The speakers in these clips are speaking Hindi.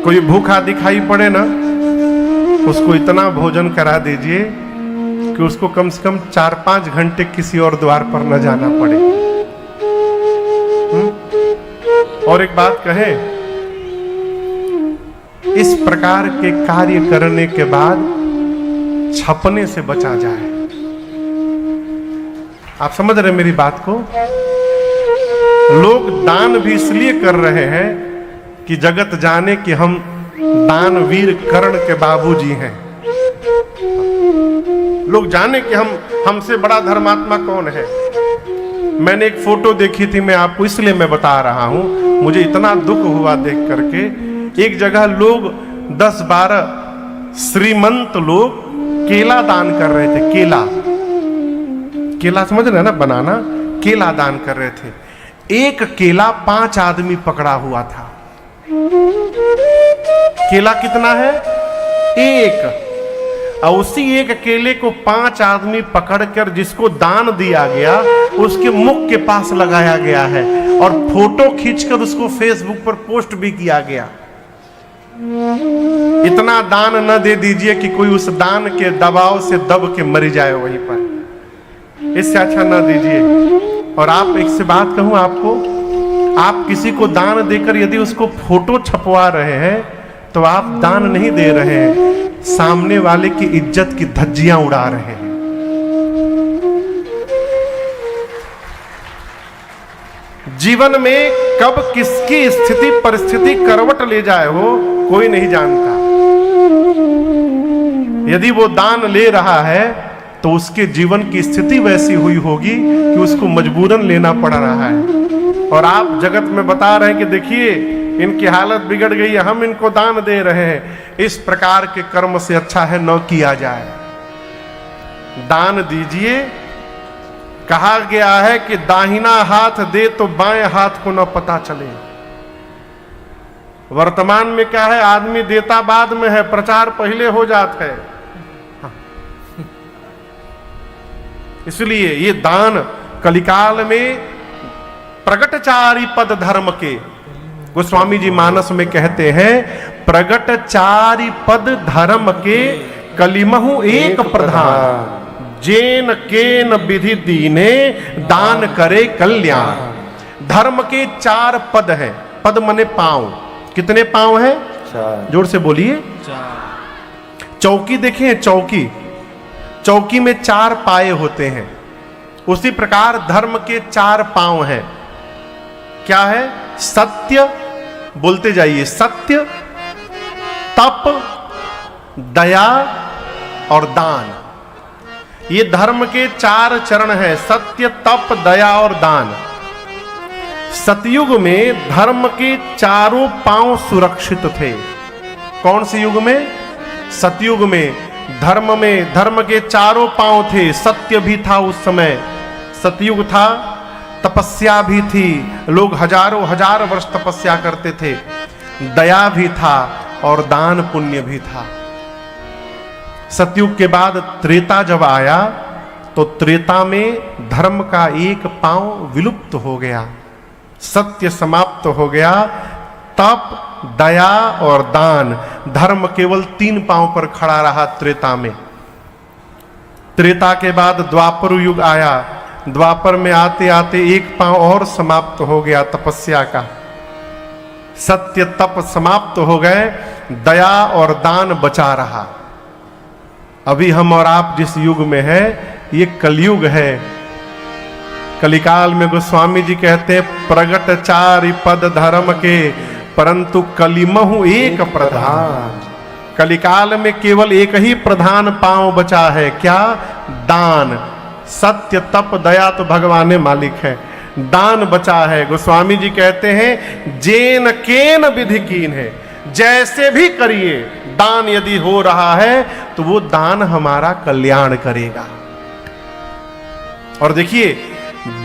कोई भूखा दिखाई पड़े ना, उसको इतना भोजन करा दीजिए कि उसको कम से कम 4-5 घंटे किसी और द्वार पर न जाना पड़े। और एक बात कहें, इस प्रकार के कार्य करने के बाद छपने से बचा जाए। आप समझ रहे मेरी बात को? लोग दान भी इसलिए कर रहे हैं कि जगत जाने कि हम दानवीर कर्ण के बाबूजी हैं। लोग जाने कि हमसे बड़ा धर्मात्मा कौन है। मैंने एक फोटो देखी थी, मैं आपको इसलिए मैं बता रहा हूं, मुझे इतना दुख हुआ देख करके। एक जगह लोग 10-12 श्रीमंत लोग केला दान कर रहे थे। केला समझ रहे हैं ना, बनाना, केला दान कर रहे थे। एक केला 5 आदमी पकड़ा हुआ था। केला कितना है? एक। और उसी एक केले को 5 आदमी पकड़कर जिसको दान दिया गया उसके मुख के पास लगाया गया है और फोटो खींचकर उसको फेसबुक पर पोस्ट भी किया गया। इतना दान न दे दीजिए कि कोई उस दान के दबाव से दब के मर जाए वहीं पर। इससे अच्छा न दीजिए। और आप एक से बात कहूं आपको, आप किसी को दान देकर यदि उसको फोटो छपवा रहे हैं तो आप दान नहीं दे रहे हैं, सामने वाले की इज्जत की धज्जियां उड़ा रहे हैं। जीवन में कब किसकी स्थिति परिस्थिति करवट ले जाए हो कोई नहीं जानता। यदि वो दान ले रहा है तो उसके जीवन की स्थिति वैसी हुई होगी कि उसको मजबूरन लेना पड़ रहा है। और आप जगत में बता रहे हैं कि देखिए इनकी हालत बिगड़ गई है, हम इनको दान दे रहे हैं। इस प्रकार के कर्म से अच्छा है न किया जाए। दान दीजिए। कहा गया है कि दाहिना हाथ दे तो बाएं हाथ को न पता चले। वर्तमान में क्या है, आदमी देता बाद में है, प्रचार पहले हो जाता है। इसलिए ये दान कलिकाल में प्रगटचारी पद धर्म के, गोस्वामी जी मानस में कहते हैं, प्रगटचारी पद धर्म के कलिमहु एक प्रधान, जेन केन विधि दीने दान करे कल्याण। धर्म के 4 पद हैं। पद मने पांव। कितने पांव हैं? 4। जोर से बोलिए। 4। चौकी देखें, चौकी में 4 पाए होते हैं। उसी प्रकार धर्म के 4 पांव हैं। क्या है? सत्य, बोलते जाइए, सत्य, तप, दया और दान। ये धर्म के 4 चरण हैं, सत्य, तप, दया और दान। सतयुग में धर्म के चारों पांव सुरक्षित थे। कौन से युग में? सतयुग में धर्म के चारों पांव थे। सत्य भी था उस समय, सतयुग था। तपस्या भी थी, लोग हजारों हजार वर्ष तपस्या करते थे। दया भी था और दान पुण्य भी था। सतयुग के बाद त्रेता जब आया तो त्रेता में धर्म का एक पांव विलुप्त हो गया, सत्य समाप्त हो गया। तप, दया और दान, धर्म केवल 3 पांव पर खड़ा रहा त्रेता में। त्रेता के बाद द्वापर युग आया। द्वापर में आते आते एक पांव और समाप्त हो गया, तपस्या का। सत्य तप समाप्त हो गए, दया और दान बचा रहा। अभी हम और आप जिस युग में हैं ये कलयुग है। कलिकाल में गोस्वामी जी कहते हैं, प्रगटचारी पद धर्म के परंतु कलिमहु एक प्रधान। कलिकाल में केवल एक ही प्रधान पांव बचा है। क्या? दान। सत्य, तप, दया तो भगवान मालिक है, दान बचा है। गोस्वामी जी कहते हैं, जेन केन विधि कीन है, जैसे भी करिए दान यदि हो रहा है तो वो दान हमारा कल्याण करेगा। और देखिए,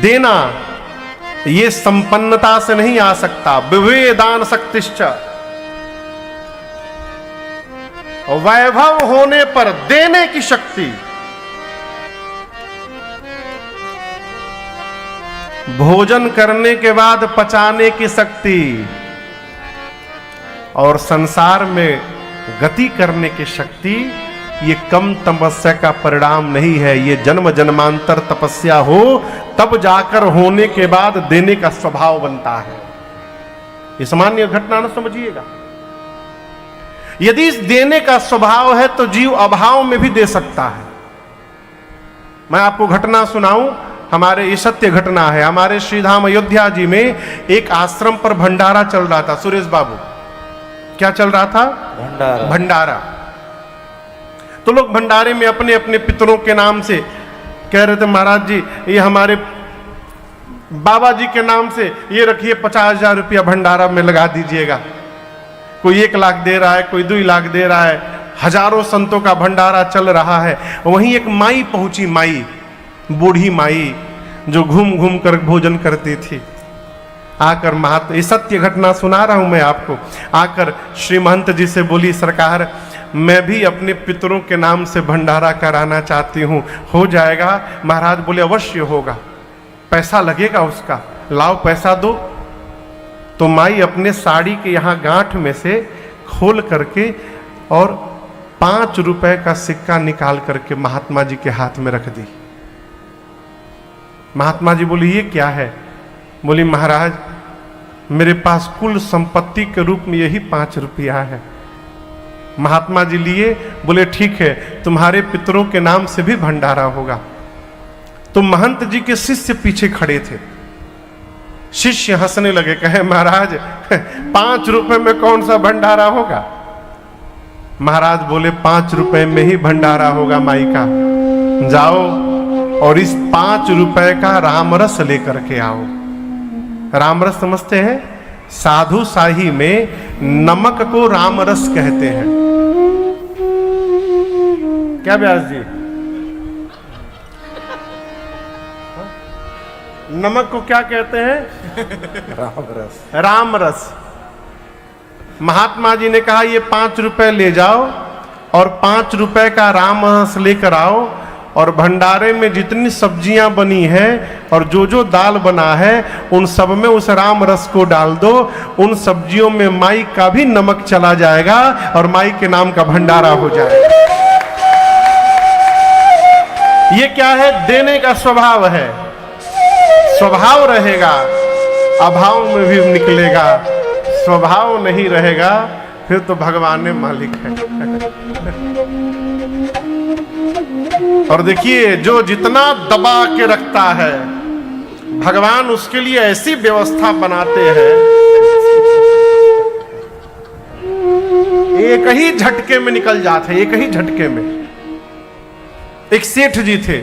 देना ये संपन्नता से नहीं आ सकता। विभे दान शक्तिश्च, वैभव होने पर देने की शक्ति। भोजन करने के बाद पचाने की शक्ति और संसार में गति करने की शक्ति, ये कम तपस्या का परिणाम नहीं है, ये जन्म जन्मांतर तपस्या हो तब जाकर होने के बाद देने का स्वभाव बनता है। ये सामान्य घटना न समझिएगा। यदि इस देने का स्वभाव है तो जीव अभाव में भी दे सकता है। मैं आपको घटना सुनाऊं, हमारे ये सत्य घटना है। हमारे श्रीधाम अयोध्या जी में एक आश्रम पर भंडारा चल रहा था। सुरेश बाबू, क्या चल रहा था? भंडारा। तो लोग भंडारे में अपने अपने पितरों के नाम से कह रहे थे, महाराज जी ये हमारे बाबा जी के नाम से ये रखिए, 50,000 रुपया भंडारा में लगा दीजिएगा। कोई 1 लाख दे रहा है, कोई 2 लाख दे रहा है। हजारों संतों का भंडारा चल रहा है। वहीं एक माई पहुंची, माई, बूढ़ी माई जो घूम घूम कर भोजन करती थी। आकर महात्मा, ये सत्य घटना सुना रहा हूं मैं आपको, आकर श्री महंत जी से बोली, सरकार मैं भी अपने पितरों के नाम से भंडारा कराना चाहती हूँ, हो जाएगा? महाराज बोले अवश्य होगा, पैसा लगेगा उसका, लाओ पैसा दो। तो माई अपने साड़ी के यहाँ गांठ में से खोल करके और 5 रुपए का सिक्का निकाल करके महात्मा जी के हाथ में रख दी। महात्मा जी बोली ये क्या है? बोली महाराज मेरे पास कुल संपत्ति के रूप में यही 5 रुपया है। महात्मा जी लिए, बोले ठीक है, तुम्हारे पितरों के नाम से भी भंडारा होगा। तो महंत जी के शिष्य पीछे खड़े थे। शिष्य हंसने लगे, कहे महाराज 5 रुपए में कौन सा भंडारा होगा? महाराज बोले 5 रुपए में ही भंडारा होगा माई का। जाओ और इस 5 रुपए का रामरस लेकर के आओ। रामरस समझते हैं? साधु शाही में नमक को रामरस कहते हैं। क्या व्यास जी? नमक को क्या कहते हैं? रामरस। रामरस। महात्मा जी ने कहा ये 5 रुपए ले जाओ और 5 रुपए का रामरस लेकर आओ, और भंडारे में जितनी सब्जियां बनी हैं और जो जो दाल बना है उन सब में उस राम रस को डाल दो। उन सब्जियों में माई का भी नमक चला जाएगा और माई के नाम का भंडारा हो जाएगा। ये क्या है? देने का स्वभाव है। स्वभाव रहेगा अभाव में भी निकलेगा, स्वभाव नहीं रहेगा फिर तो भगवान ने मालिक है। और देखिए जो जितना दबा के रखता है भगवान उसके लिए ऐसी व्यवस्था बनाते हैं, एक ही झटके में निकल जाते हैं, एक ही झटके में। एक सेठ जी थे,